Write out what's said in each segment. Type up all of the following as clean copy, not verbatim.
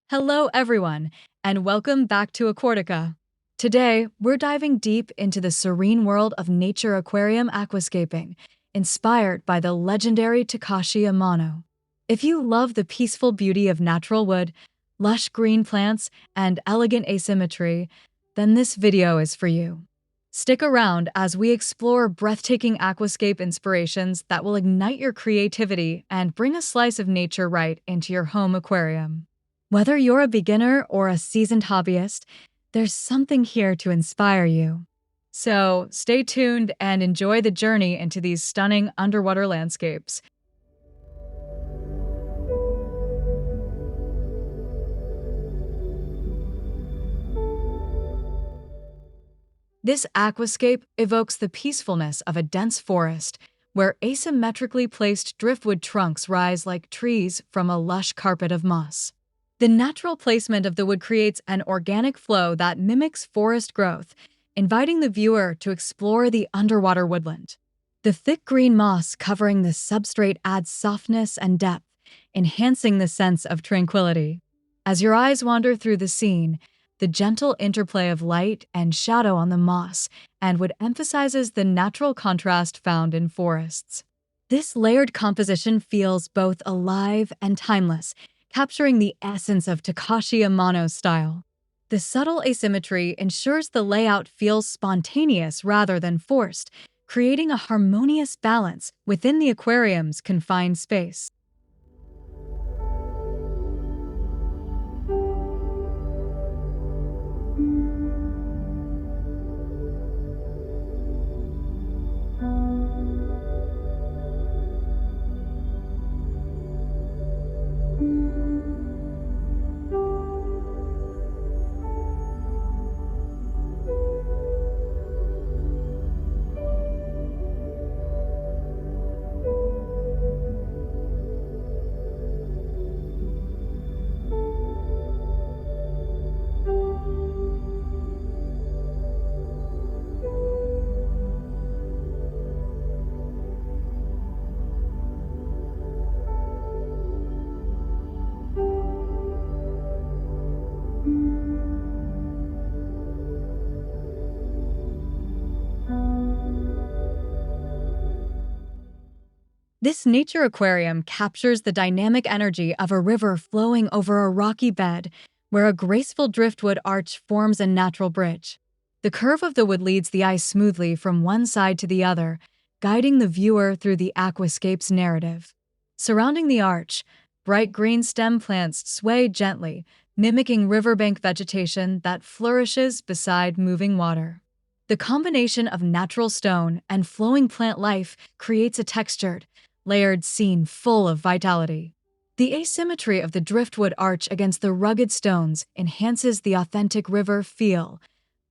Hello, everyone, and welcome back to Aquartica. Today, we're diving deep into the serene world of Nature Aquarium aquascaping, inspired by the legendary Takashi Amano. If you love the peaceful beauty of natural wood, lush green plants, and elegant asymmetry, then this video is for you. Stick around as we explore breathtaking aquascape inspirations that will ignite your creativity and bring a slice of nature right into your home aquarium. Whether you're a beginner or a seasoned hobbyist, there's something here to inspire you. So stay tuned and enjoy the journey into these stunning underwater landscapes. This aquascape evokes the peacefulness of a dense forest, where asymmetrically placed driftwood trunks rise like trees from a lush carpet of moss. The natural placement of the wood creates an organic flow that mimics forest growth, inviting the viewer to explore the underwater woodland. The thick green moss covering the substrate adds softness and depth, enhancing the sense of tranquility. As your eyes wander through the scene, the gentle interplay of light and shadow on the moss and wood emphasizes the natural contrast found in forests. This layered composition feels both alive and timeless, capturing the essence of Takashi Amano's style. The subtle asymmetry ensures the layout feels spontaneous rather than forced, creating a harmonious balance within the aquarium's confined space. This nature aquarium captures the dynamic energy of a river flowing over a rocky bed, where a graceful driftwood arch forms a natural bridge. The curve of the wood leads the eye smoothly from one side to the other, guiding the viewer through the aquascape's narrative. Surrounding the arch, bright green stem plants sway gently, mimicking riverbank vegetation that flourishes beside moving water. The combination of natural stone and flowing plant life creates a textured, layered scene full of vitality. The asymmetry of the driftwood arch against the rugged stones enhances the authentic river feel,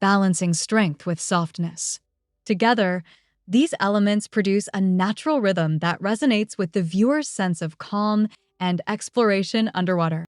balancing strength with softness. Together, these elements produce a natural rhythm that resonates with the viewer's sense of calm and exploration underwater.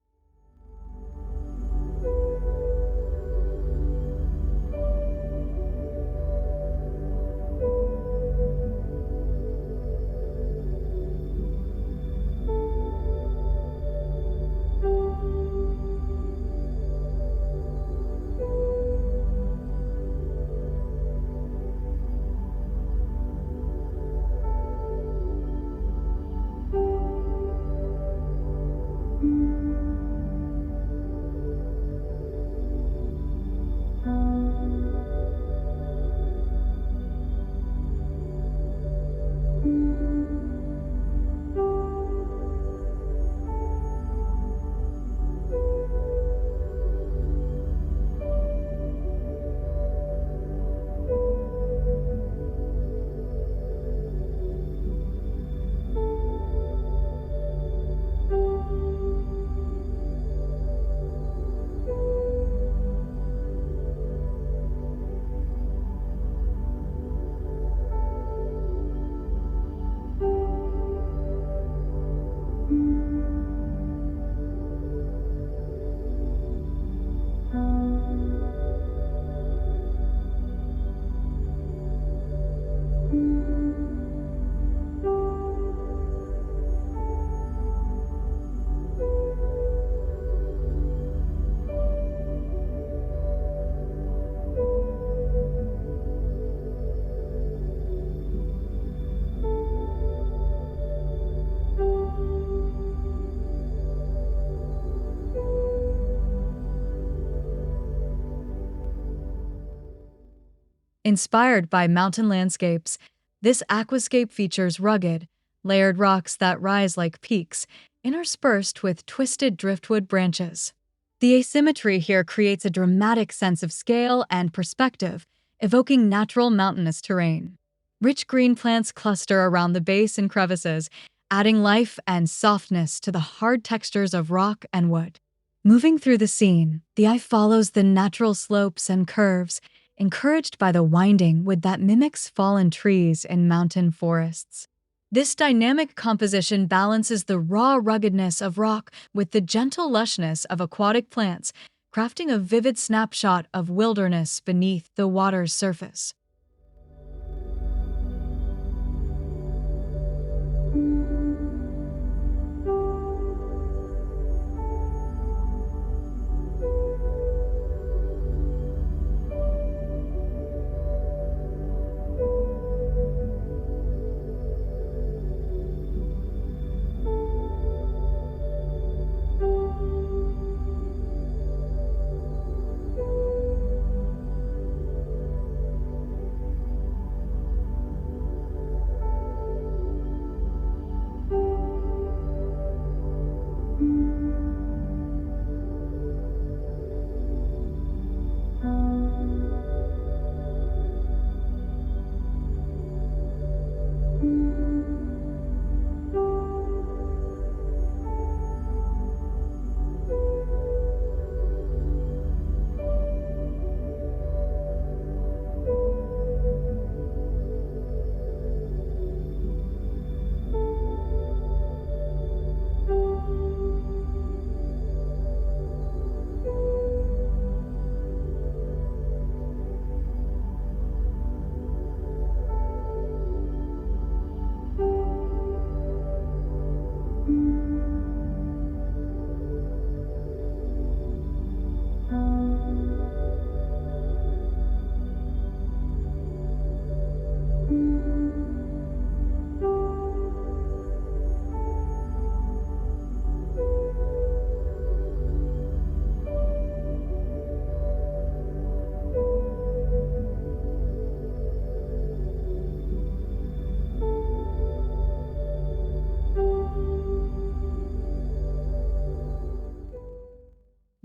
Inspired by mountain landscapes, this aquascape features rugged, layered rocks that rise like peaks, interspersed with twisted driftwood branches. The asymmetry here creates a dramatic sense of scale and perspective, evoking natural mountainous terrain. Rich green plants cluster around the base and crevices, adding life and softness to the hard textures of rock and wood. Moving through the scene, the eye follows the natural slopes and curves, encouraged by the winding wood that mimics fallen trees in mountain forests. This dynamic composition balances the raw ruggedness of rock with the gentle lushness of aquatic plants, crafting a vivid snapshot of wilderness beneath the water's surface.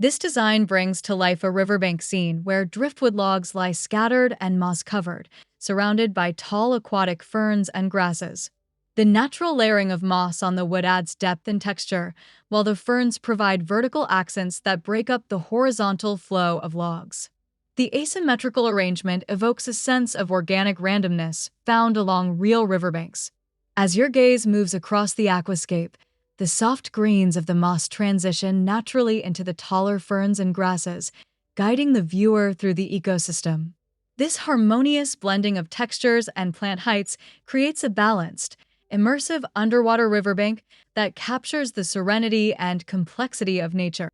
This design brings to life a riverbank scene where driftwood logs lie scattered and moss-covered, surrounded by tall aquatic ferns and grasses. The natural layering of moss on the wood adds depth and texture, while the ferns provide vertical accents that break up the horizontal flow of logs. The asymmetrical arrangement evokes a sense of organic randomness found along real riverbanks. As your gaze moves across the aquascape, the soft greens of the moss transition naturally into the taller ferns and grasses, guiding the viewer through the ecosystem. This harmonious blending of textures and plant heights creates a balanced, immersive underwater riverbank that captures the serenity and complexity of nature.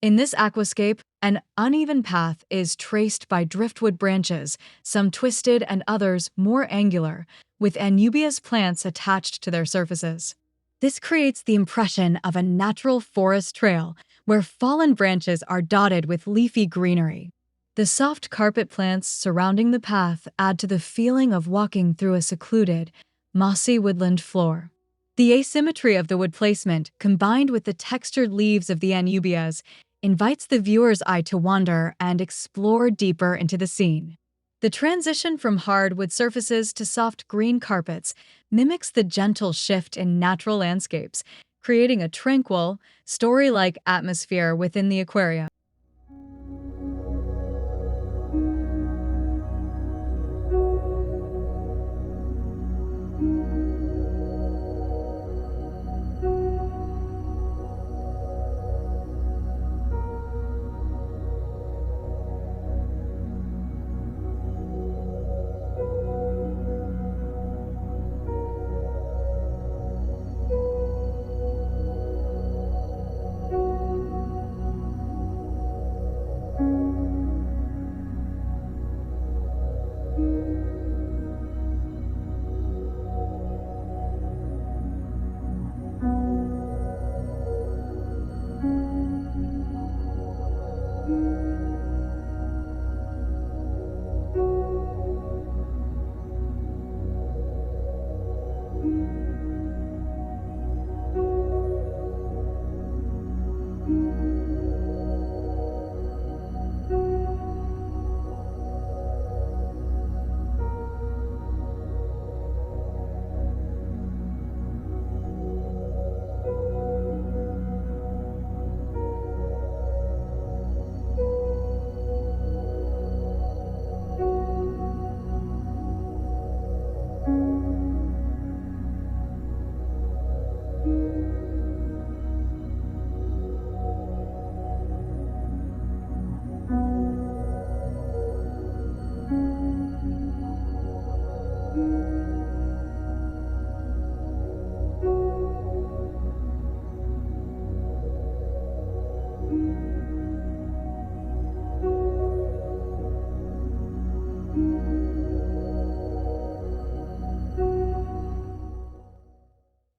In this aquascape, an uneven path is traced by driftwood branches, some twisted and others more angular, with Anubias plants attached to their surfaces. This creates the impression of a natural forest trail where fallen branches are dotted with leafy greenery. The soft carpet plants surrounding the path add to the feeling of walking through a secluded, mossy woodland floor. The asymmetry of the wood placement, combined with the textured leaves of the Anubias, invites the viewer's eye to wander and explore deeper into the scene. The transition from hard wood surfaces to soft green carpets mimics the gentle shift in natural landscapes, creating a tranquil, story-like atmosphere within the aquarium.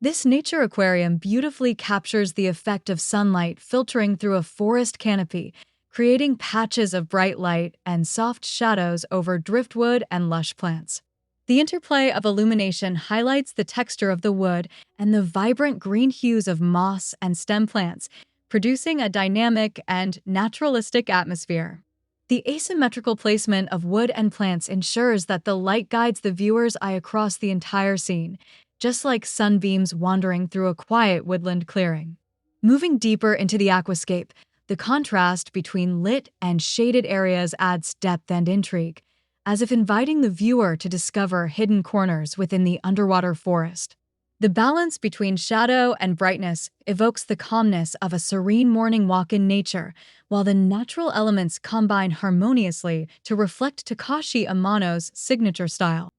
This nature aquarium beautifully captures the effect of sunlight filtering through a forest canopy, creating patches of bright light and soft shadows over driftwood and lush plants. The interplay of illumination highlights the texture of the wood and the vibrant green hues of moss and stem plants, producing a dynamic and naturalistic atmosphere. The asymmetrical placement of wood and plants ensures that the light guides the viewer's eye across the entire scene, just like sunbeams wandering through a quiet woodland clearing. Moving deeper into the aquascape, the contrast between lit and shaded areas adds depth and intrigue, as if inviting the viewer to discover hidden corners within the underwater forest. The balance between shadow and brightness evokes the calmness of a serene morning walk in nature, while the natural elements combine harmoniously to reflect Takashi Amano's signature style.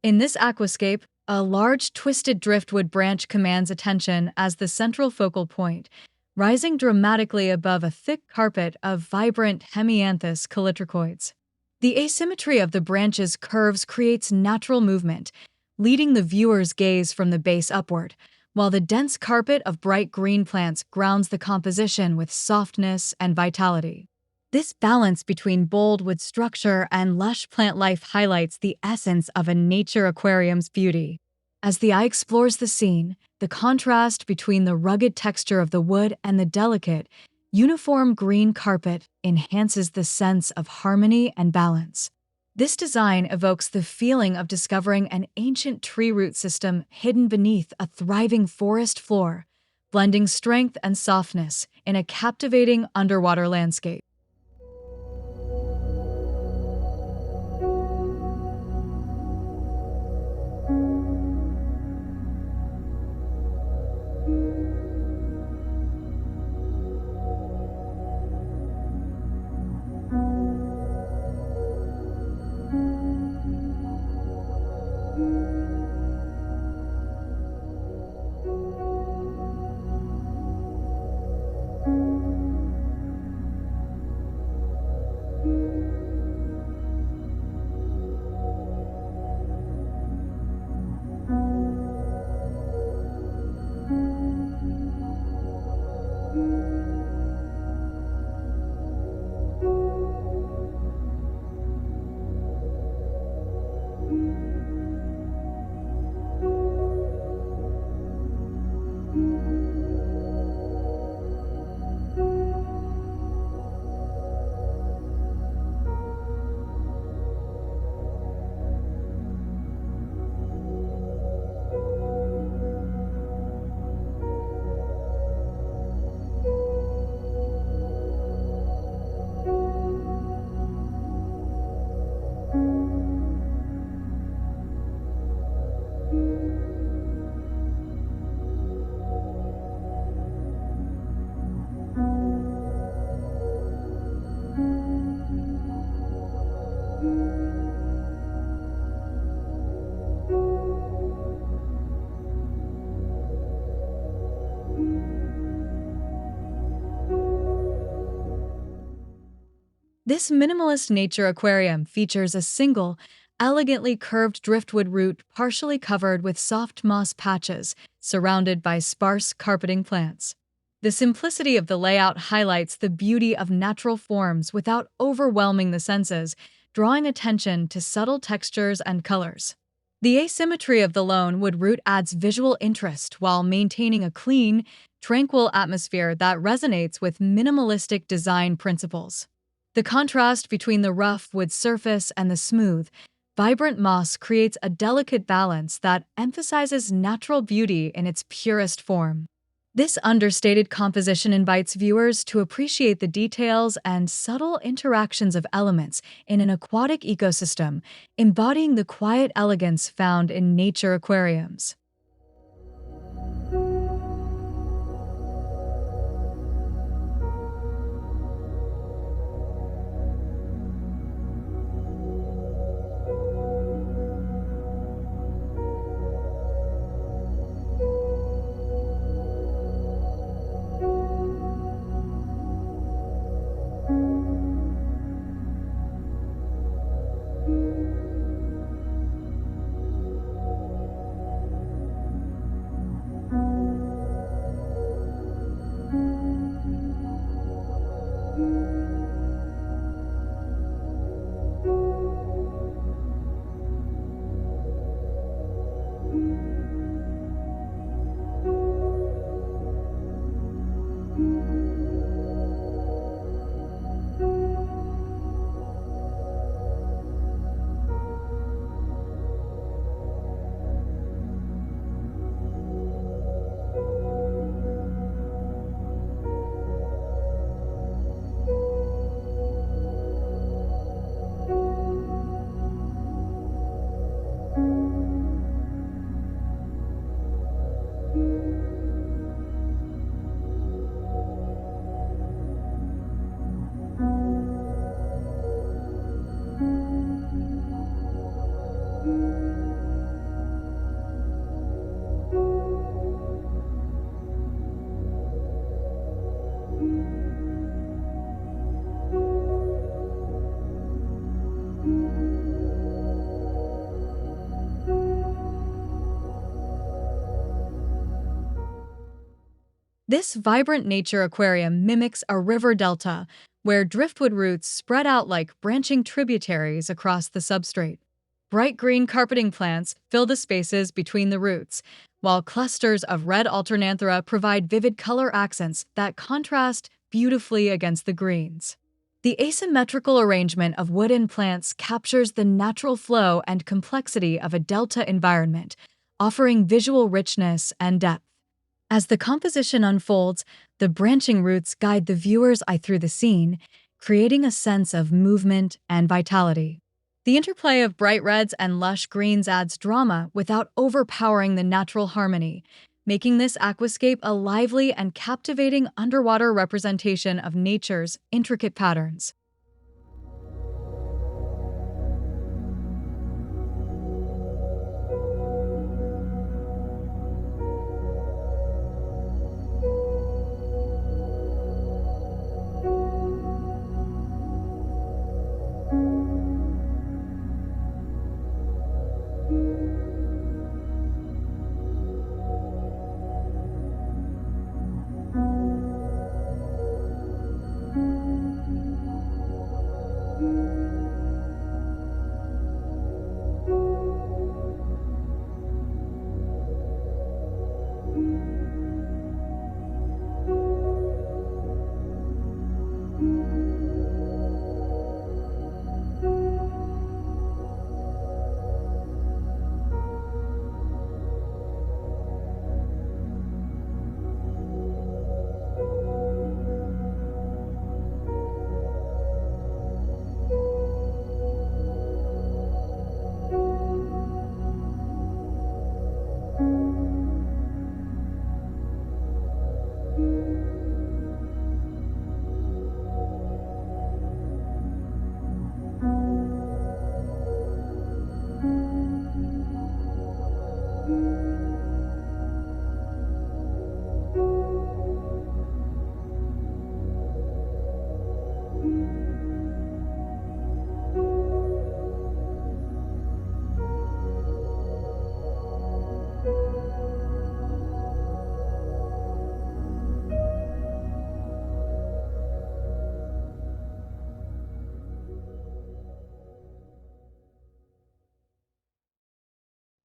In this aquascape, a large twisted driftwood branch commands attention as the central focal point, rising dramatically above a thick carpet of vibrant hemianthus calitricoids. The asymmetry of the branch's curves creates natural movement, leading the viewer's gaze from the base upward, while the dense carpet of bright green plants grounds the composition with softness and vitality. This balance between bold wood structure and lush plant life highlights the essence of a nature aquarium's beauty. As the eye explores the scene, the contrast between the rugged texture of the wood and the delicate, uniform green carpet enhances the sense of harmony and balance. This design evokes the feeling of discovering an ancient tree root system hidden beneath a thriving forest floor, blending strength and softness in a captivating underwater landscape. This minimalist nature aquarium features a single, elegantly curved driftwood root partially covered with soft moss patches, surrounded by sparse carpeting plants. The simplicity of the layout highlights the beauty of natural forms without overwhelming the senses, drawing attention to subtle textures and colors. The asymmetry of the lone wood root adds visual interest while maintaining a clean, tranquil atmosphere that resonates with minimalistic design principles. The contrast between the rough wood surface and the smooth, vibrant moss creates a delicate balance that emphasizes natural beauty in its purest form. This understated composition invites viewers to appreciate the details and subtle interactions of elements in an aquatic ecosystem, embodying the quiet elegance found in nature aquariums. This vibrant nature aquarium mimics a river delta, where driftwood roots spread out like branching tributaries across the substrate. Bright green carpeting plants fill the spaces between the roots, while clusters of red alternanthera provide vivid color accents that contrast beautifully against the greens. The asymmetrical arrangement of wood and plants captures the natural flow and complexity of a delta environment, offering visual richness and depth. As the composition unfolds, the branching roots guide the viewer's eye through the scene, creating a sense of movement and vitality. The interplay of bright reds and lush greens adds drama without overpowering the natural harmony, making this aquascape a lively and captivating underwater representation of nature's intricate patterns.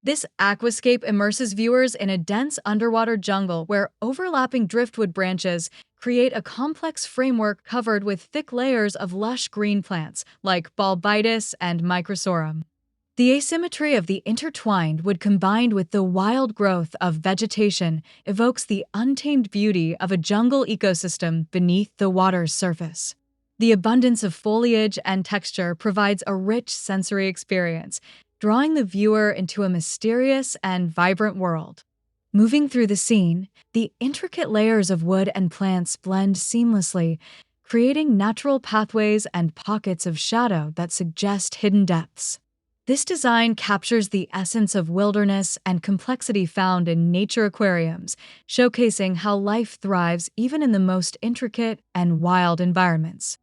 This aquascape immerses viewers in a dense underwater jungle where overlapping driftwood branches create a complex framework covered with thick layers of lush green plants like bulbitis and microsorum. The asymmetry of the intertwined wood combined with the wild growth of vegetation evokes the untamed beauty of a jungle ecosystem beneath the water's surface. The abundance of foliage and texture provides a rich sensory experience, drawing the viewer into a mysterious and vibrant world. Moving through the scene, the intricate layers of wood and plants blend seamlessly, creating natural pathways and pockets of shadow that suggest hidden depths. This design captures the essence of wilderness and complexity found in nature aquariums, showcasing how life thrives even in the most intricate and wild environments.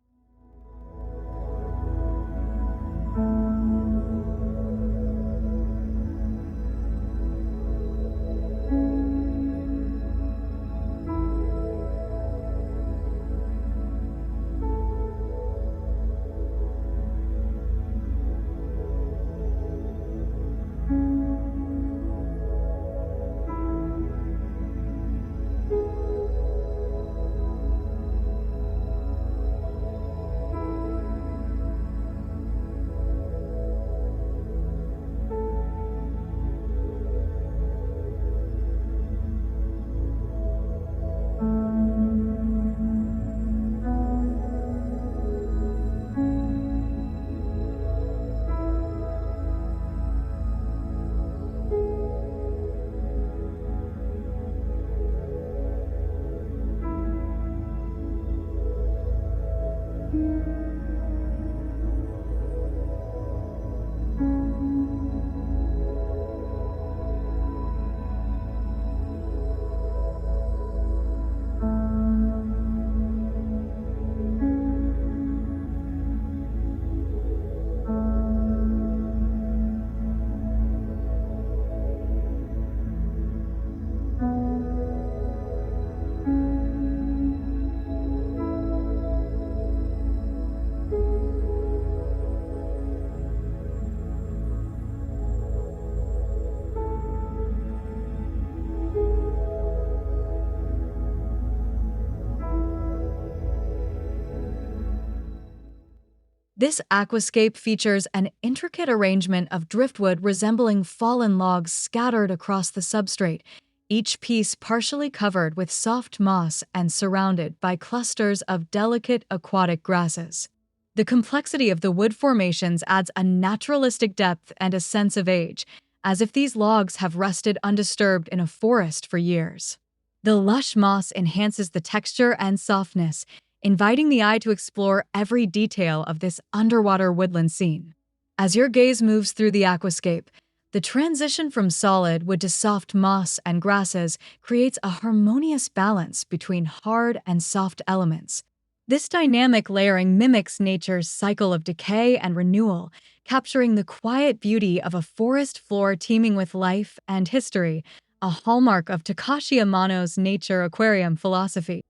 This aquascape features an intricate arrangement of driftwood resembling fallen logs scattered across the substrate, each piece partially covered with soft moss and surrounded by clusters of delicate aquatic grasses. The complexity of the wood formations adds a naturalistic depth and a sense of age, as if these logs have rested undisturbed in a forest for years. The lush moss enhances the texture and softness, inviting the eye to explore every detail of this underwater woodland scene. As your gaze moves through the aquascape, the transition from solid wood to soft moss and grasses creates a harmonious balance between hard and soft elements. This dynamic layering mimics nature's cycle of decay and renewal, capturing the quiet beauty of a forest floor teeming with life and history, a hallmark of Takashi Amano's Nature Aquarium philosophy.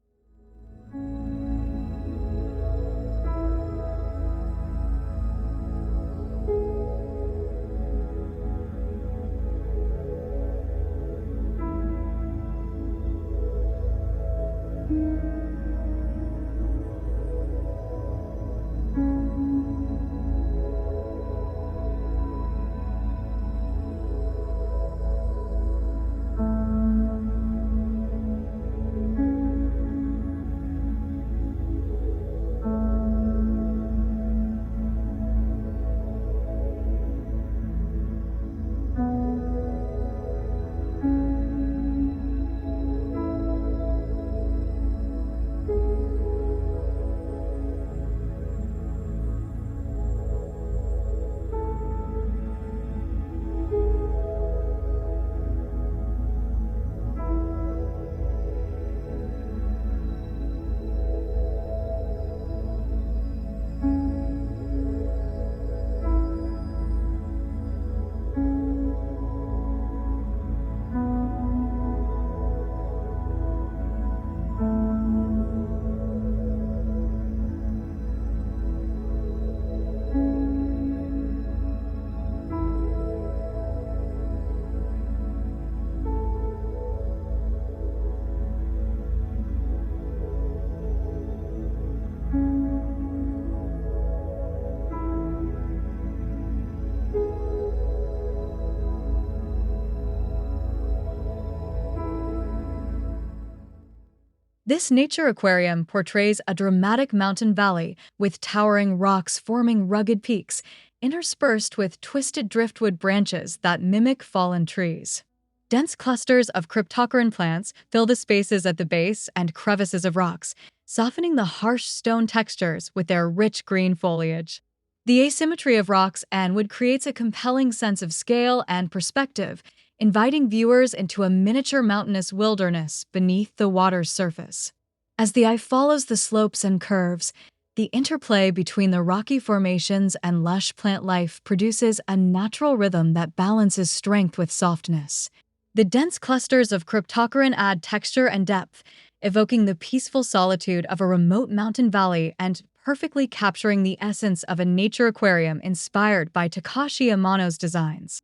This nature aquarium portrays a dramatic mountain valley with towering rocks forming rugged peaks, interspersed with twisted driftwood branches that mimic fallen trees. Dense clusters of Cryptocoryne plants fill the spaces at the base and crevices of rocks, softening the harsh stone textures with their rich green foliage. The asymmetry of rocks and wood creates a compelling sense of scale and perspective, inviting viewers into a miniature mountainous wilderness beneath the water's surface. As the eye follows the slopes and curves, the interplay between the rocky formations and lush plant life produces a natural rhythm that balances strength with softness. The dense clusters of Cryptocoryne add texture and depth, evoking the peaceful solitude of a remote mountain valley and perfectly capturing the essence of a nature aquarium inspired by Takashi Amano's designs.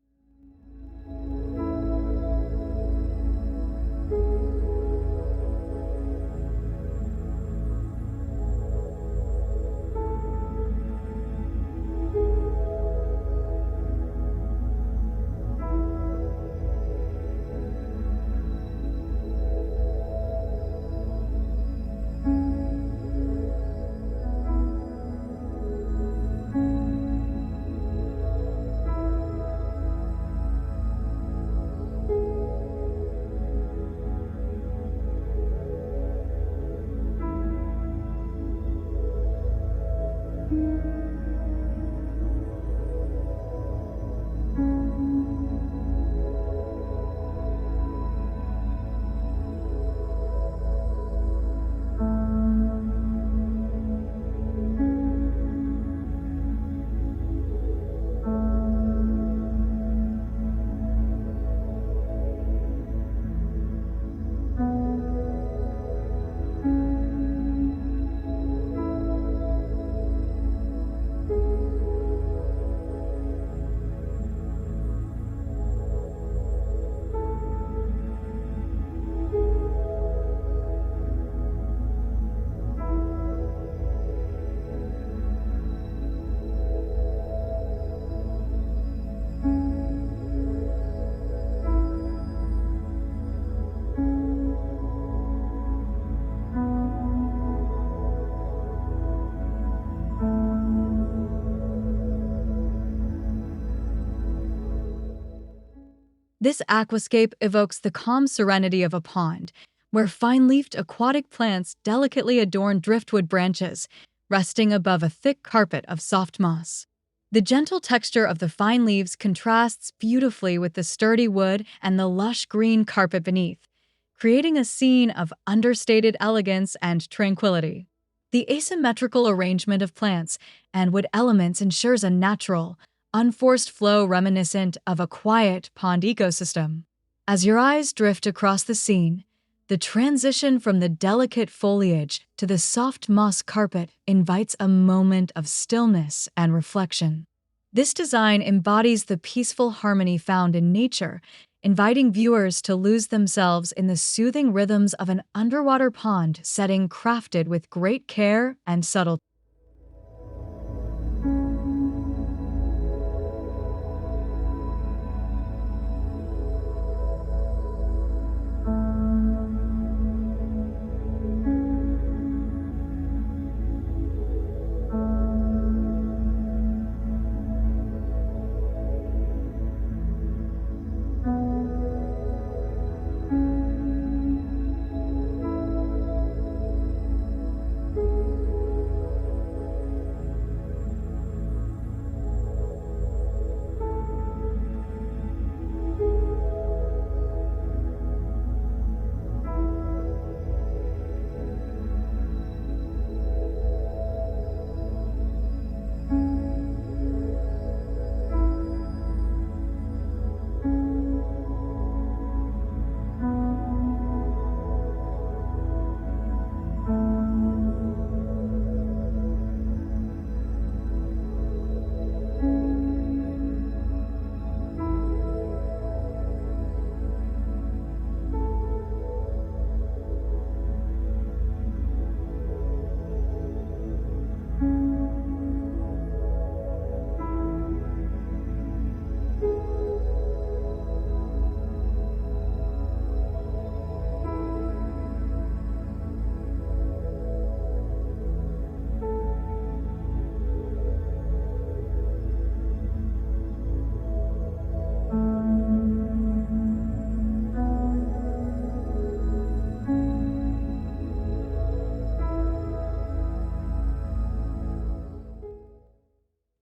This aquascape evokes the calm serenity of a pond, where fine-leafed aquatic plants delicately adorn driftwood branches, resting above a thick carpet of soft moss. The gentle texture of the fine leaves contrasts beautifully with the sturdy wood and the lush green carpet beneath, creating a scene of understated elegance and tranquility. The asymmetrical arrangement of plants and wood elements ensures a natural, unforced flow reminiscent of a quiet pond ecosystem. As your eyes drift across the scene, the transition from the delicate foliage to the soft moss carpet invites a moment of stillness and reflection. This design embodies the peaceful harmony found in nature, inviting viewers to lose themselves in the soothing rhythms of an underwater pond setting crafted with great care and subtlety.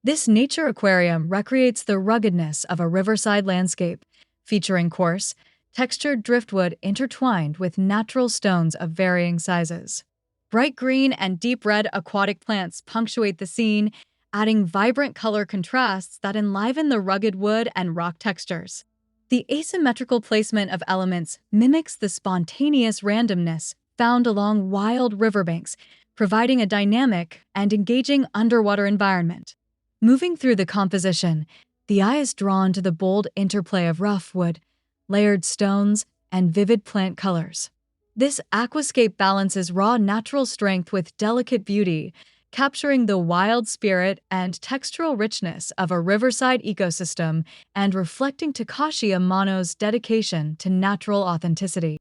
This nature aquarium recreates the ruggedness of a riverside landscape, featuring coarse, textured driftwood intertwined with natural stones of varying sizes. Bright green and deep red aquatic plants punctuate the scene, adding vibrant color contrasts that enliven the rugged wood and rock textures. The asymmetrical placement of elements mimics the spontaneous randomness found along wild riverbanks, providing a dynamic and engaging underwater environment. Moving through the composition, the eye is drawn to the bold interplay of rough wood, layered stones, and vivid plant colors. This aquascape balances raw natural strength with delicate beauty, capturing the wild spirit and textural richness of a riverside ecosystem and reflecting Takashi Amano's dedication to natural authenticity.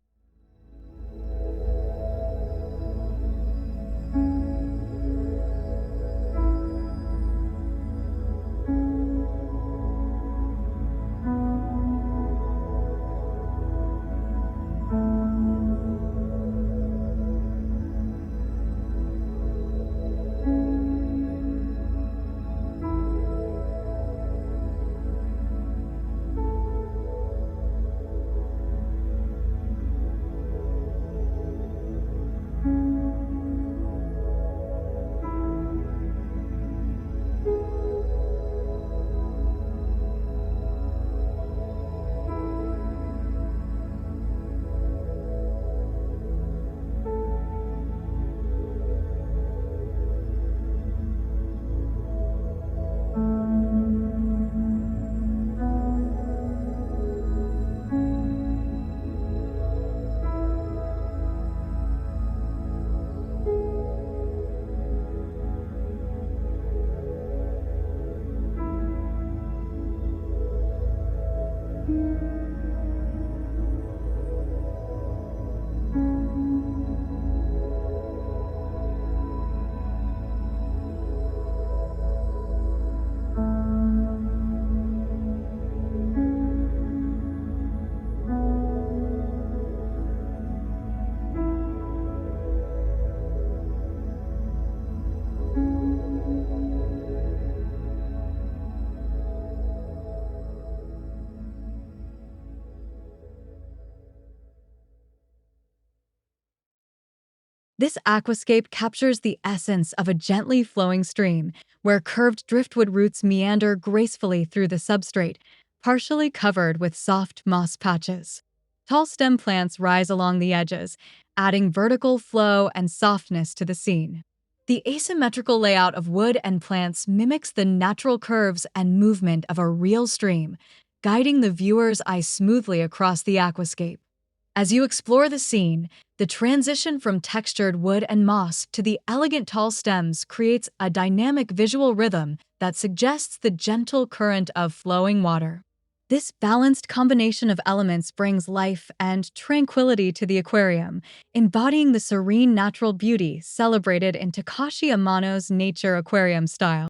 This aquascape captures the essence of a gently flowing stream, where curved driftwood roots meander gracefully through the substrate, partially covered with soft moss patches. Tall stem plants rise along the edges, adding vertical flow and softness to the scene. The asymmetrical layout of wood and plants mimics the natural curves and movement of a real stream, guiding the viewer's eye smoothly across the aquascape. As you explore the scene, the transition from textured wood and moss to the elegant tall stems creates a dynamic visual rhythm that suggests the gentle current of flowing water. This balanced combination of elements brings life and tranquility to the aquarium, embodying the serene natural beauty celebrated in Takashi Amano's Nature Aquarium style.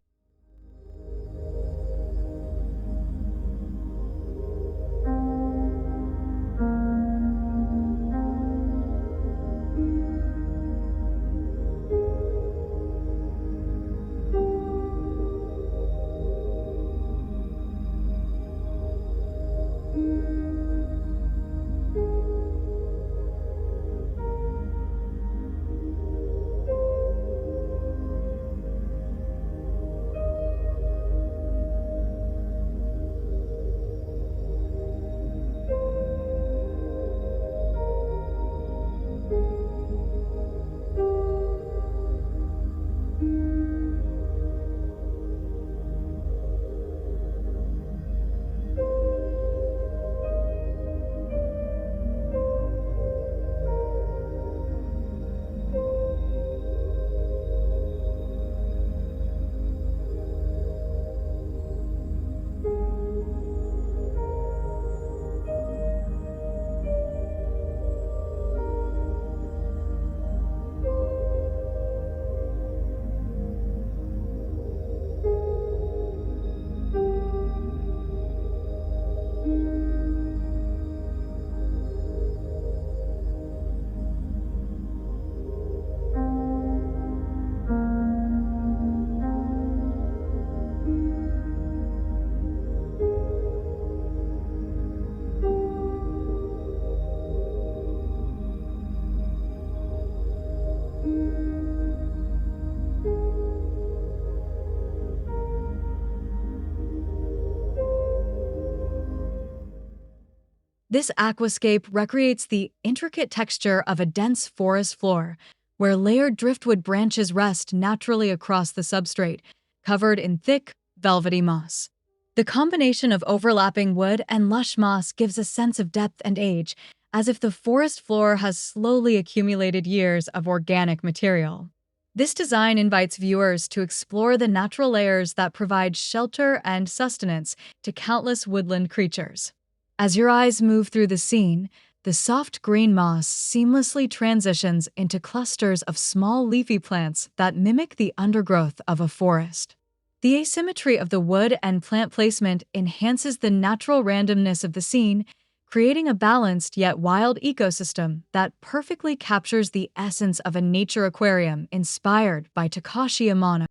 This aquascape recreates the intricate texture of a dense forest floor, where layered driftwood branches rest naturally across the substrate, covered in thick, velvety moss. The combination of overlapping wood and lush moss gives a sense of depth and age, as if the forest floor has slowly accumulated years of organic material. This design invites viewers to explore the natural layers that provide shelter and sustenance to countless woodland creatures. As your eyes move through the scene, the soft green moss seamlessly transitions into clusters of small leafy plants that mimic the undergrowth of a forest. The asymmetry of the wood and plant placement enhances the natural randomness of the scene, creating a balanced yet wild ecosystem that perfectly captures the essence of a nature aquarium inspired by Takashi Amano.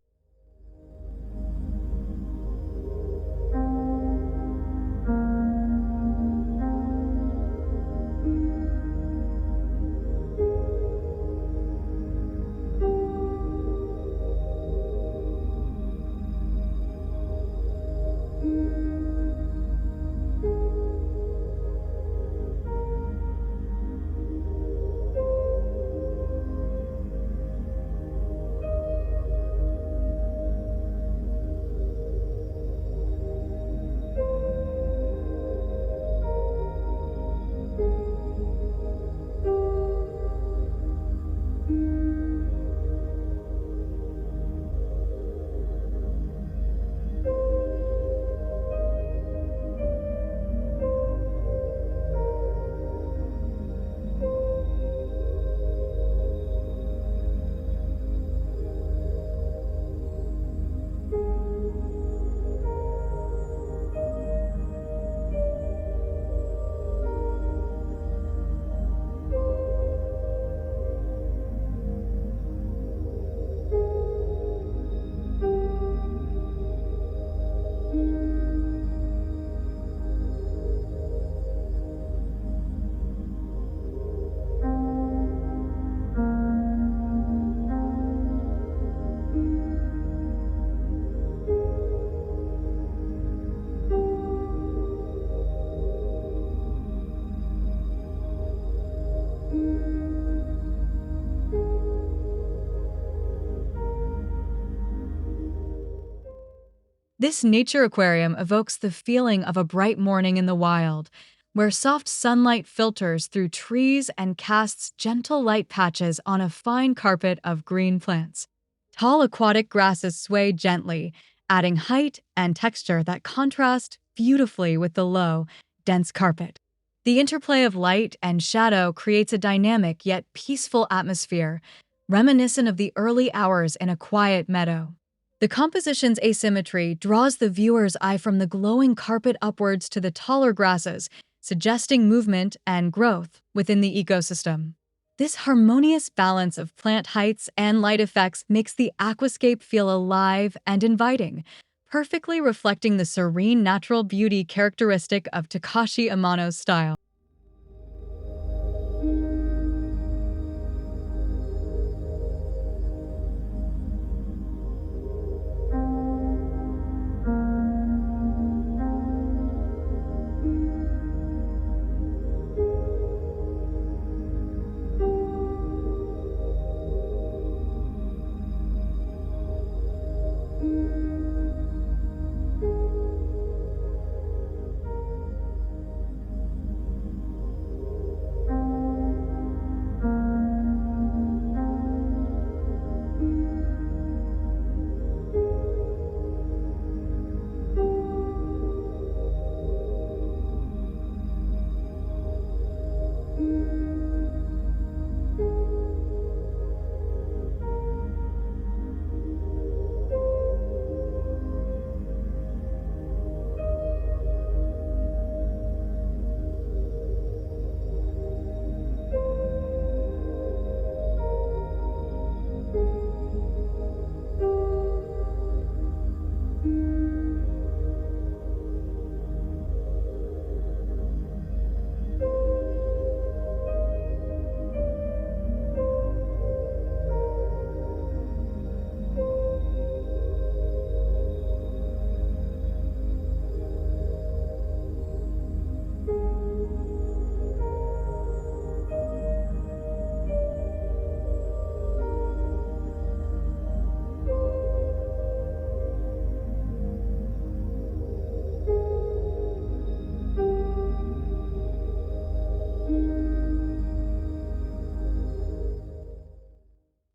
This nature aquarium evokes the feeling of a bright morning in the wild, where soft sunlight filters through trees and casts gentle light patches on a fine carpet of green plants. Tall aquatic grasses sway gently, adding height and texture that contrast beautifully with the low, dense carpet. The interplay of light and shadow creates a dynamic yet peaceful atmosphere, reminiscent of the early hours in a quiet meadow. The composition's asymmetry draws the viewer's eye from the glowing carpet upwards to the taller grasses, suggesting movement and growth within the ecosystem. This harmonious balance of plant heights and light effects makes the aquascape feel alive and inviting, perfectly reflecting the serene natural beauty characteristic of Takashi Amano's style.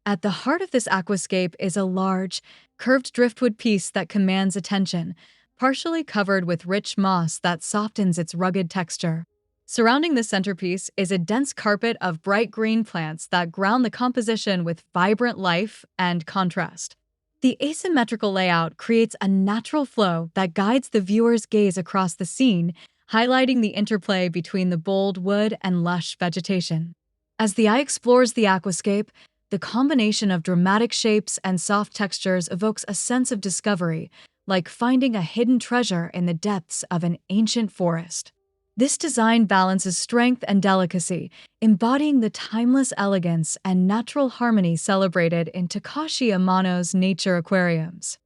At the heart of this aquascape is a large, curved driftwood piece that commands attention, partially covered with rich moss that softens its rugged texture. Surrounding the centerpiece is a dense carpet of bright green plants that ground the composition with vibrant life and contrast. The asymmetrical layout creates a natural flow that guides the viewer's gaze across the scene, highlighting the interplay between the bold wood and lush vegetation. As the eye explores the aquascape, the combination of dramatic shapes and soft textures evokes a sense of discovery, like finding a hidden treasure in the depths of an ancient forest. This design balances strength and delicacy, embodying the timeless elegance and natural harmony celebrated in Takashi Amano's Nature Aquariums.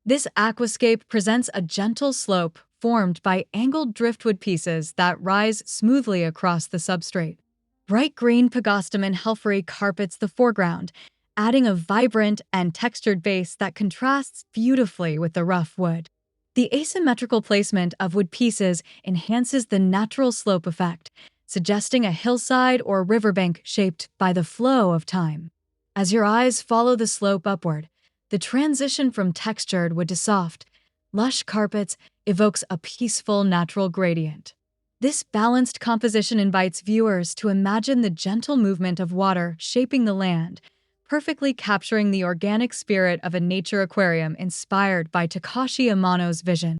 This aquascape presents a gentle slope formed by angled driftwood pieces that rise smoothly across the substrate. Bright green Pagostemon helferi carpets the foreground, adding a vibrant and textured base that contrasts beautifully with the rough wood. The asymmetrical placement of wood pieces enhances the natural slope effect, suggesting a hillside or riverbank shaped by the flow of time. As your eyes follow the slope upward, the transition from textured wood to soft, lush carpets evokes a peaceful natural gradient. This balanced composition invites viewers to imagine the gentle movement of water shaping the land, perfectly capturing the organic spirit of a nature aquarium inspired by Takashi Amano's vision.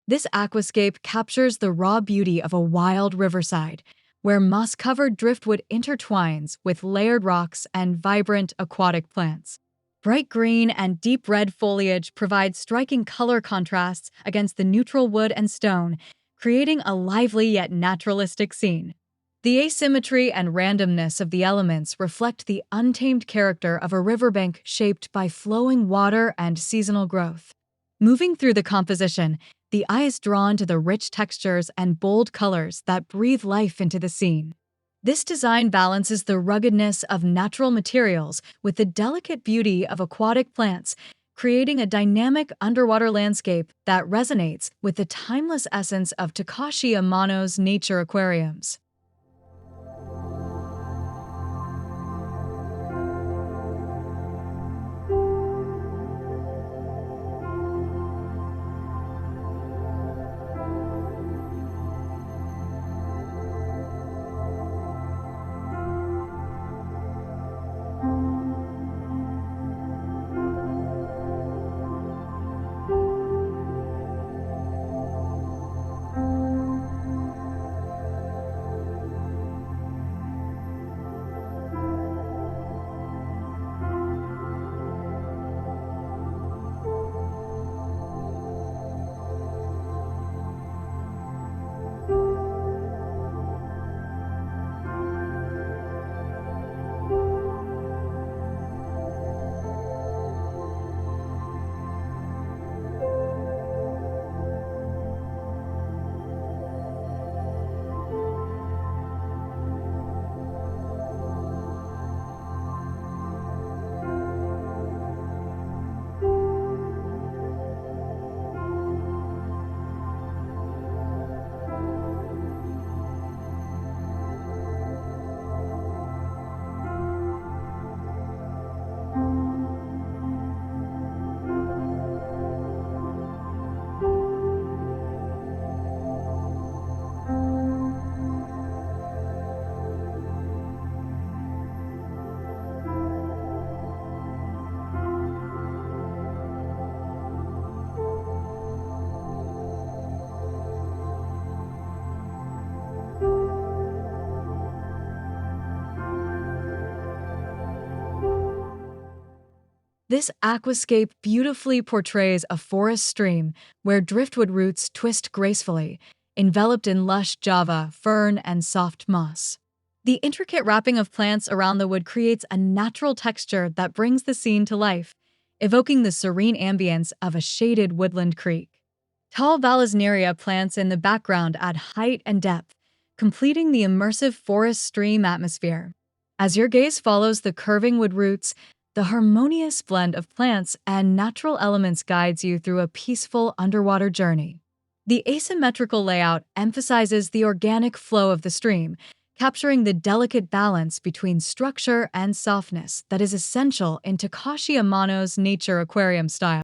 This aquascape captures the raw beauty of a wild riverside, where moss-covered driftwood intertwines with layered rocks and vibrant aquatic plants. Bright green and deep red foliage provide striking color contrasts against the neutral wood and stone, creating a lively yet naturalistic scene. The asymmetry and randomness of the elements reflect the untamed character of a riverbank shaped by flowing water and seasonal growth. Moving through the composition, the eye is drawn to the rich textures and bold colors that breathe life into the scene. This design balances the ruggedness of natural materials with the delicate beauty of aquatic plants, creating a dynamic underwater landscape that resonates with the timeless essence of Takashi Amano's Nature Aquariums. This aquascape beautifully portrays a forest stream where driftwood roots twist gracefully, enveloped in lush java, fern, and soft moss. The intricate wrapping of plants around the wood creates a natural texture that brings the scene to life, evoking the serene ambience of a shaded woodland creek. Tall Vallisneria plants in the background add height and depth, completing the immersive forest stream atmosphere. As your gaze follows the curving wood roots, the harmonious blend of plants and natural elements guides you through a peaceful underwater journey. The asymmetrical layout emphasizes the organic flow of the stream, capturing the delicate balance between structure and softness that is essential in Takashi Amano's Nature Aquarium style.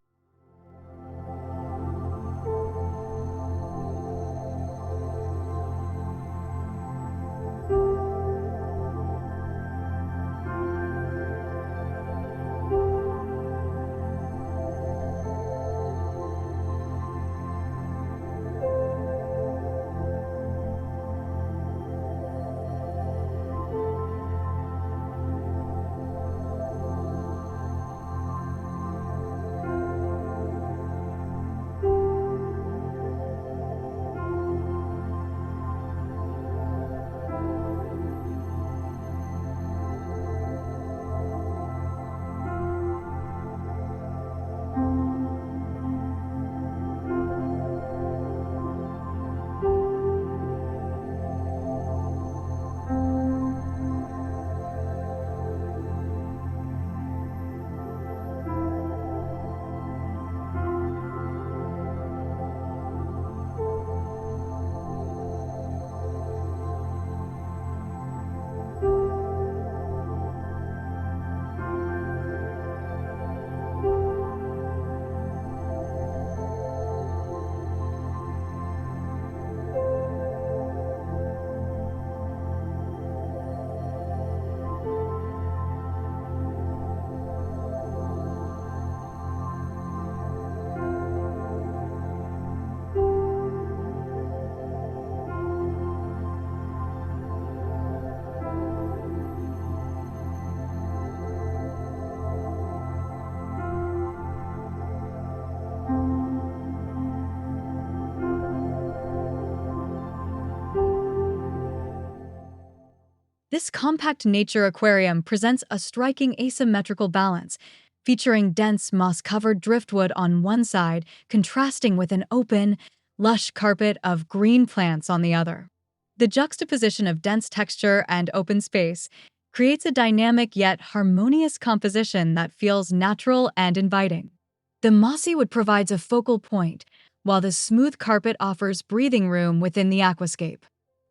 This compact nature aquarium presents a striking asymmetrical balance, featuring dense moss-covered driftwood on one side, contrasting with an open, lush carpet of green plants on the other. The juxtaposition of dense texture and open space creates a dynamic yet harmonious composition that feels natural and inviting. The mossy wood provides a focal point, while the smooth carpet offers breathing room within the aquascape.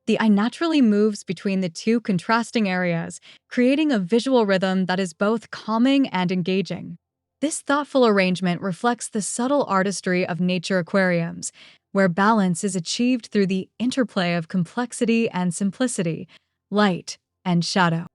The eye naturally moves between the two contrasting areas, creating a visual rhythm that is both calming and engaging. This thoughtful arrangement reflects the subtle artistry of nature aquariums, where balance is achieved through the interplay of complexity and simplicity, light and shadow.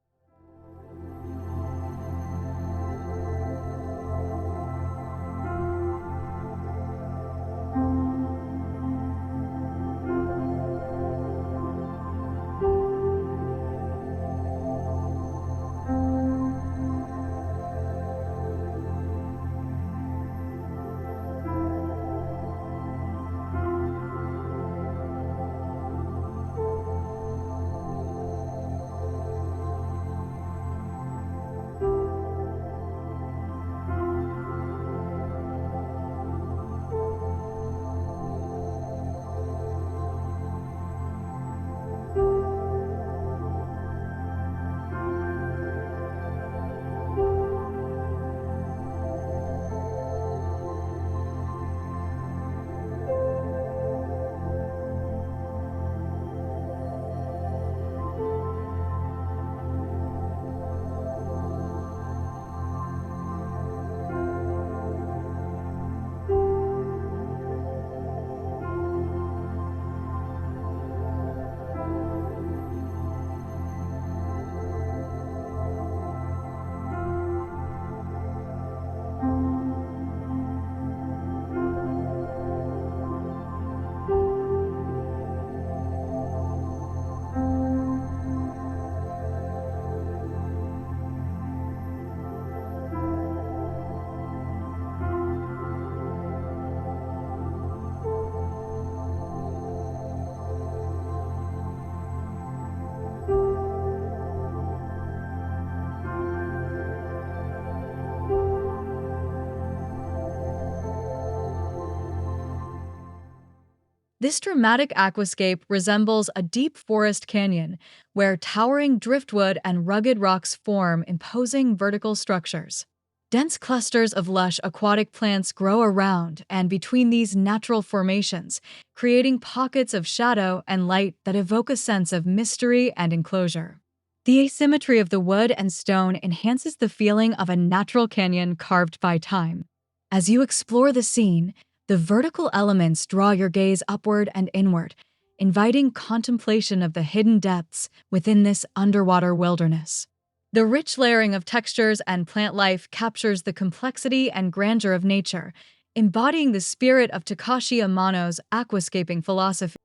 This dramatic aquascape resembles a deep forest canyon where towering driftwood and rugged rocks form imposing vertical structures. Dense clusters of lush aquatic plants grow around and between these natural formations, creating pockets of shadow and light that evoke a sense of mystery and enclosure. The asymmetry of the wood and stone enhances the feeling of a natural canyon carved by time. As you explore the scene, the vertical elements draw your gaze upward and inward, inviting contemplation of the hidden depths within this underwater wilderness. The rich layering of textures and plant life captures the complexity and grandeur of nature, embodying the spirit of Takashi Amano's aquascaping philosophy.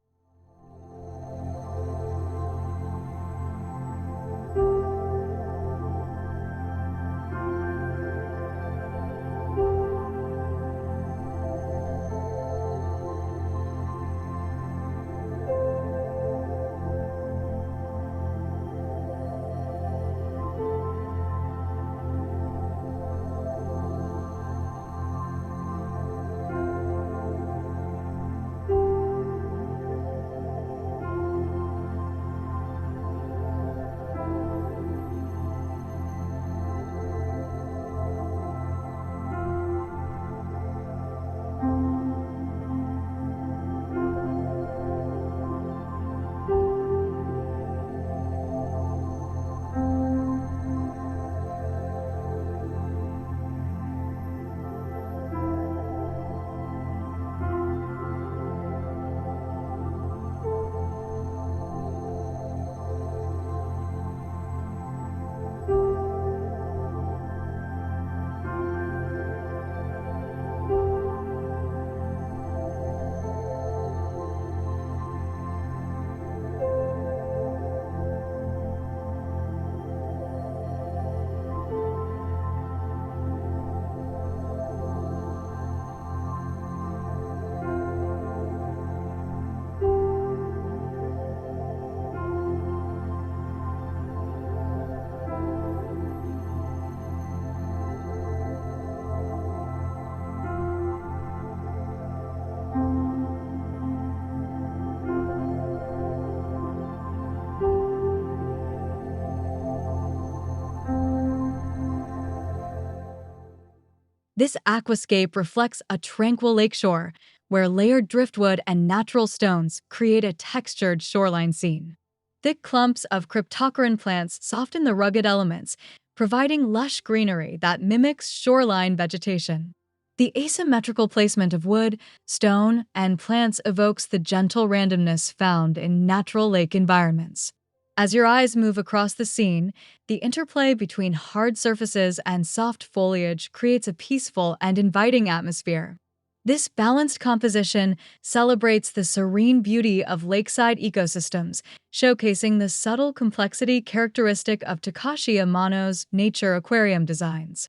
This aquascape reflects a tranquil lakeshore, where layered driftwood and natural stones create a textured shoreline scene. Thick clumps of Cryptocoryne plants soften the rugged elements, providing lush greenery that mimics shoreline vegetation. The asymmetrical placement of wood, stone, and plants evokes the gentle randomness found in natural lake environments. As your eyes move across the scene, the interplay between hard surfaces and soft foliage creates a peaceful and inviting atmosphere. This balanced composition celebrates the serene beauty of lakeside ecosystems, showcasing the subtle complexity characteristic of Takashi Amano's Nature Aquarium designs.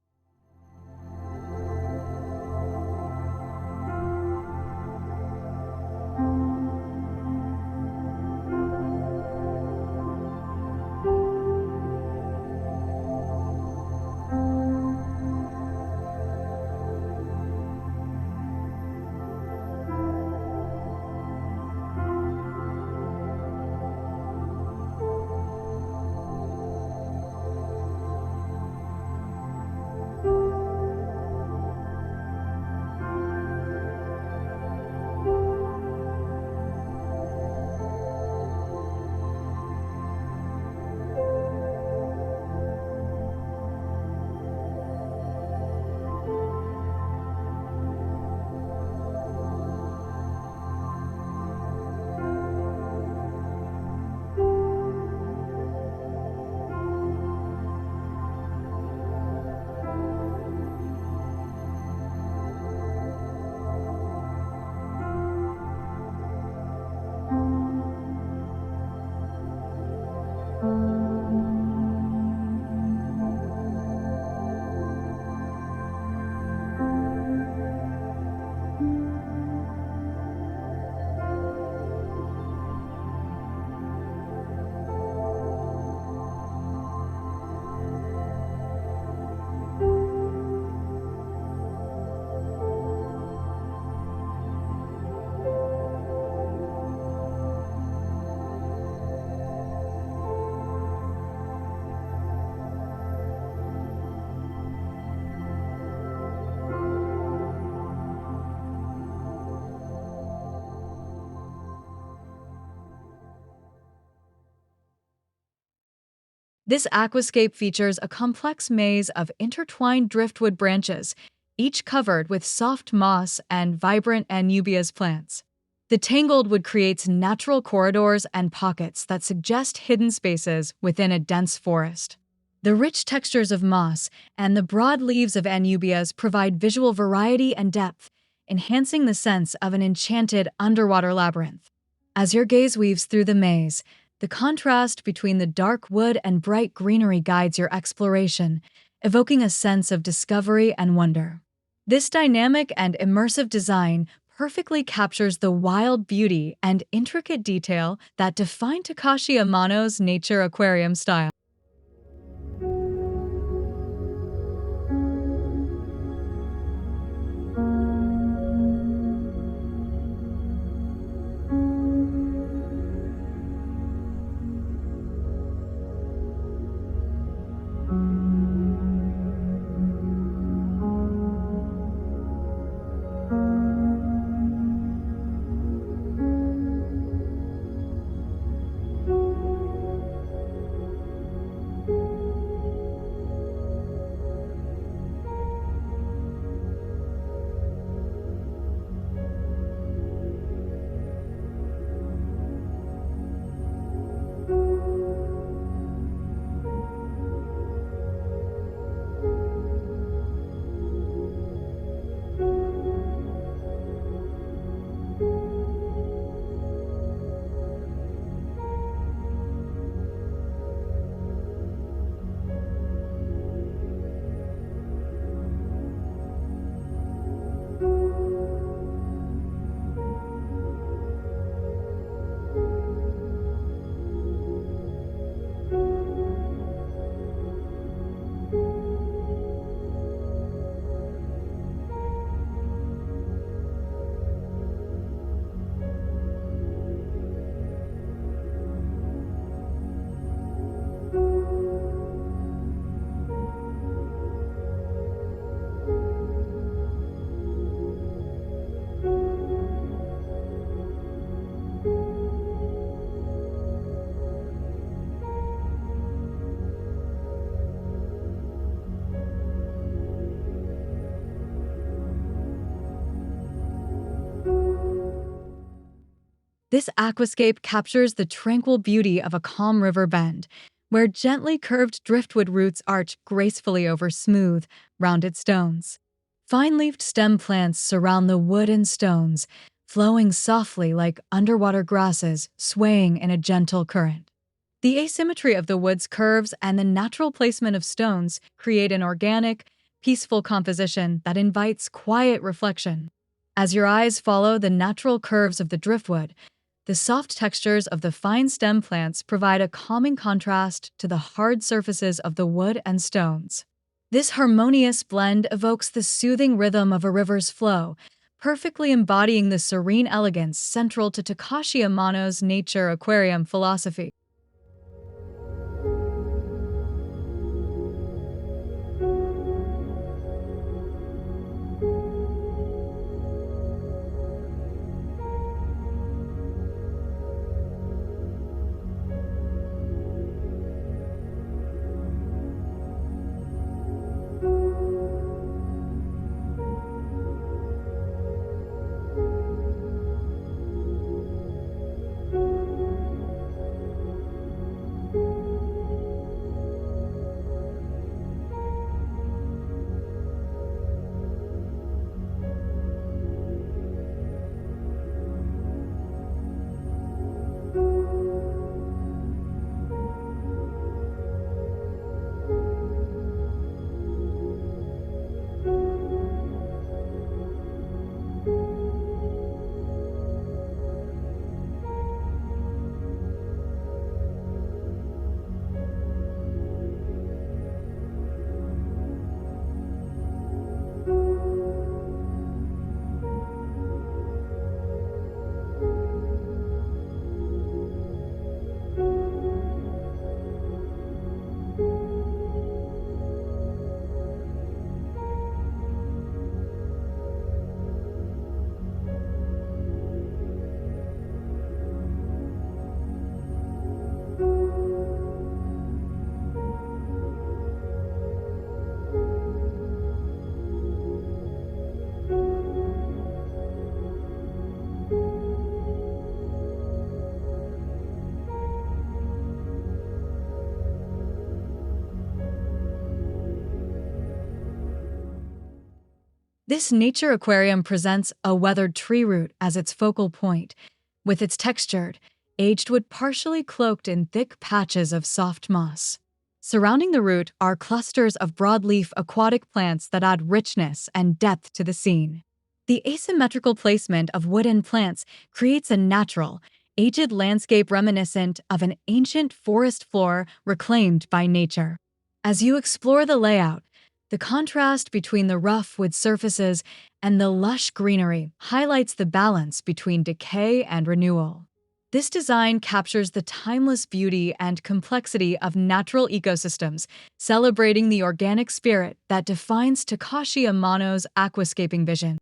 This aquascape features a complex maze of intertwined driftwood branches, each covered with soft moss and vibrant Anubias plants. The tangled wood creates natural corridors and pockets that suggest hidden spaces within a dense forest. The rich textures of moss and the broad leaves of Anubias provide visual variety and depth, enhancing the sense of an enchanted underwater labyrinth. As your gaze weaves through the maze, the contrast between the dark wood and bright greenery guides your exploration, evoking a sense of discovery and wonder. This dynamic and immersive design perfectly captures the wild beauty and intricate detail that define Takashi Amano's Nature Aquarium style. This aquascape captures the tranquil beauty of a calm river bend, where gently curved driftwood roots arch gracefully over smooth, rounded stones. Fine-leafed stem plants surround the wood and stones, flowing softly like underwater grasses swaying in a gentle current. The asymmetry of the wood's curves and the natural placement of stones create an organic, peaceful composition that invites quiet reflection. As your eyes follow the natural curves of the driftwood, the soft textures of the fine stem plants provide a calming contrast to the hard surfaces of the wood and stones. This harmonious blend evokes the soothing rhythm of a river's flow, perfectly embodying the serene elegance central to Takashi Amano's Nature Aquarium philosophy. This nature aquarium presents a weathered tree root as its focal point, with its textured, aged wood partially cloaked in thick patches of soft moss. Surrounding the root are clusters of broadleaf aquatic plants that add richness and depth to the scene. The asymmetrical placement of wooden plants creates a natural, aged landscape reminiscent of an ancient forest floor reclaimed by nature. As you explore the layout, the contrast between the rough wood surfaces and the lush greenery highlights the balance between decay and renewal. This design captures the timeless beauty and complexity of natural ecosystems, celebrating the organic spirit that defines Takashi Amano's aquascaping vision.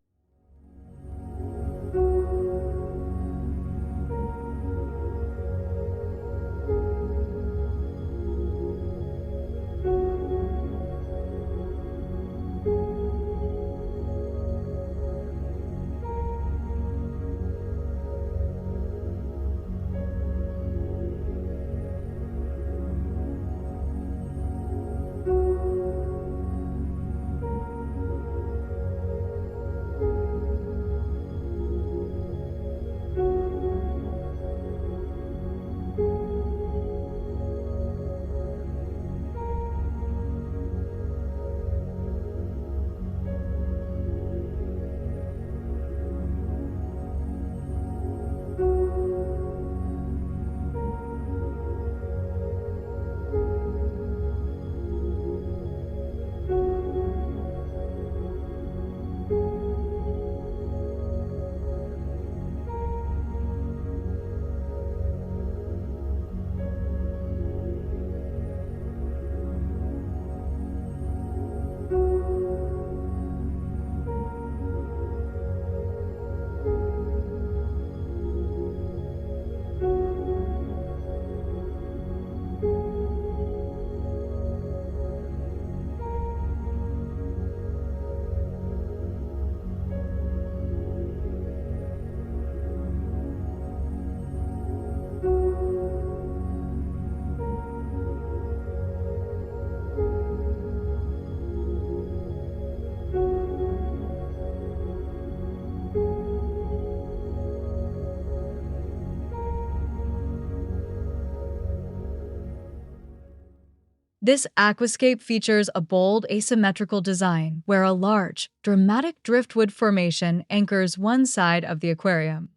This aquascape features a bold, asymmetrical design where a large, dramatic driftwood formation anchors one side of the aquarium.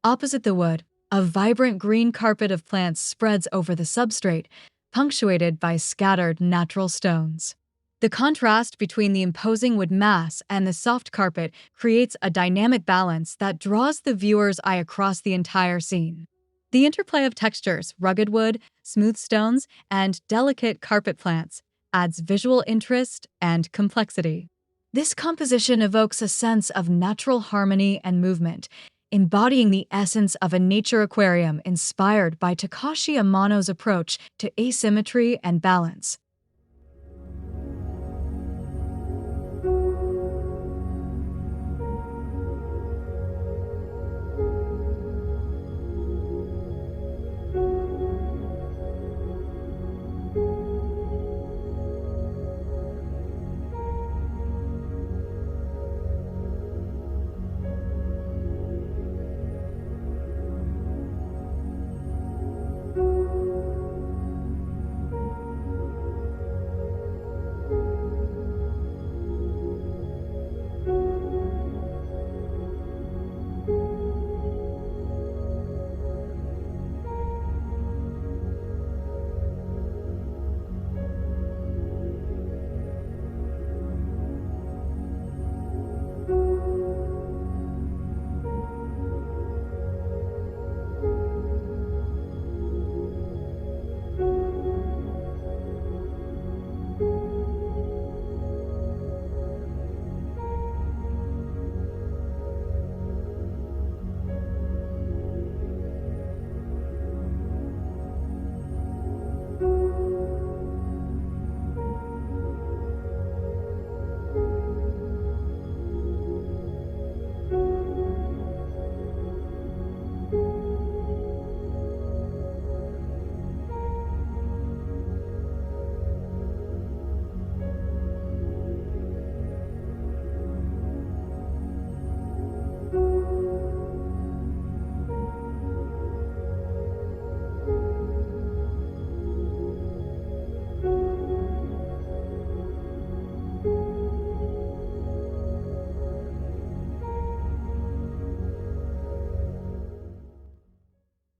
Opposite the wood, a vibrant green carpet of plants spreads over the substrate, punctuated by scattered natural stones. The contrast between the imposing wood mass and the soft carpet creates a dynamic balance that draws the viewer's eye across the entire scene. The interplay of textures, rugged wood, smooth stones, and delicate carpet plants adds visual interest and complexity. This composition evokes a sense of natural harmony and movement, embodying the essence of a nature aquarium inspired by Takashi Amano's approach to asymmetry and balance.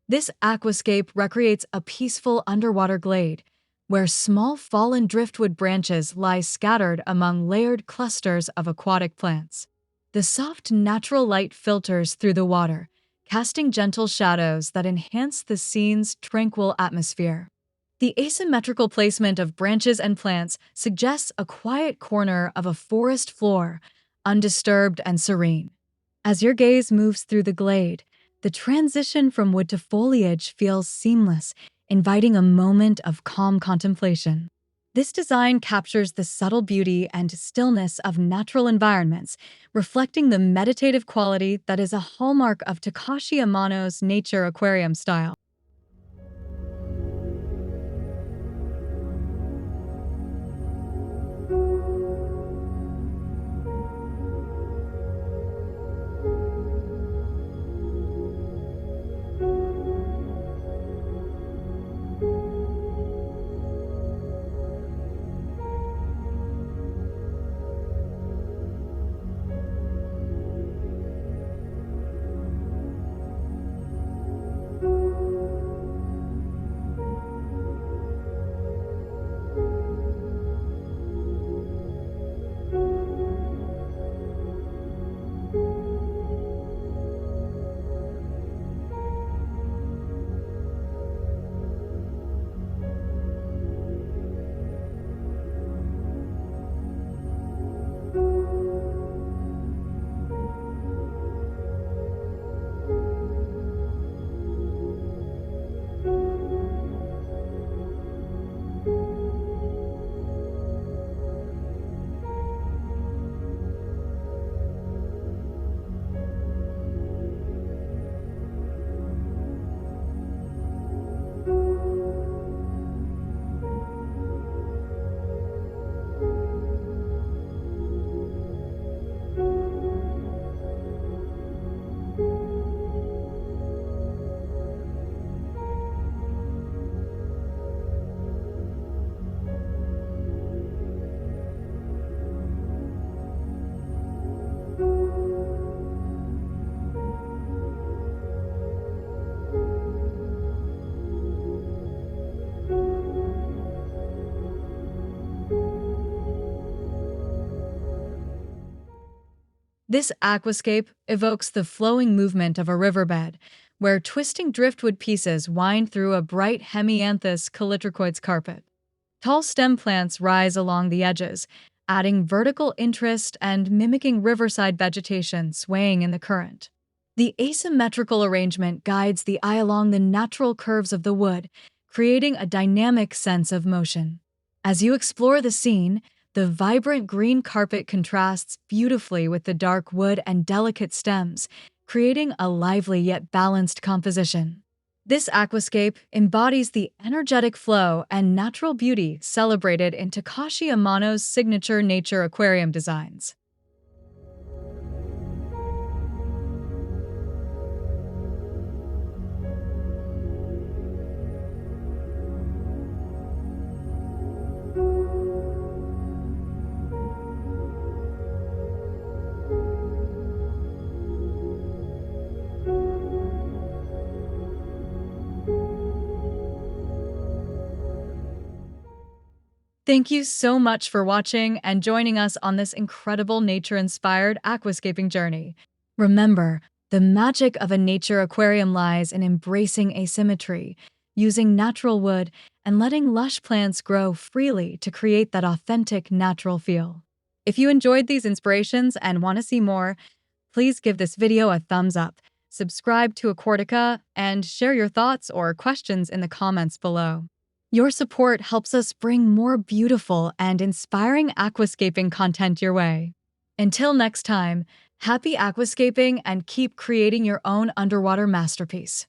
This aquascape recreates a peaceful underwater glade, where small fallen driftwood branches lie scattered among layered clusters of aquatic plants. The soft natural light filters through the water, casting gentle shadows that enhance the scene's tranquil atmosphere. The asymmetrical placement of branches and plants suggests a quiet corner of a forest floor, undisturbed and serene. As your gaze moves through the glade, the transition from wood to foliage feels seamless, inviting a moment of calm contemplation. This design captures the subtle beauty and stillness of natural environments, reflecting the meditative quality that is a hallmark of Takashi Amano's Nature Aquarium style. This aquascape evokes the flowing movement of a riverbed, where twisting driftwood pieces wind through a bright hemianthus calitricoides carpet. Tall stem plants rise along the edges, adding vertical interest and mimicking riverside vegetation swaying in the current. The asymmetrical arrangement guides the eye along the natural curves of the wood, creating a dynamic sense of motion. As you explore the scene, the vibrant green carpet contrasts beautifully with the dark wood and delicate stems, creating a lively yet balanced composition. This aquascape embodies the energetic flow and natural beauty celebrated in Takashi Amano's signature Nature Aquarium designs. Thank you so much for watching and joining us on this incredible nature-inspired aquascaping journey. Remember, the magic of a nature aquarium lies in embracing asymmetry, using natural wood, and letting lush plants grow freely to create that authentic natural feel. If you enjoyed these inspirations and want to see more, please give this video a thumbs up, subscribe to Aquartica, and share your thoughts or questions in the comments below. Your support helps us bring more beautiful and inspiring aquascaping content your way. Until next time, happy aquascaping and keep creating your own underwater masterpiece.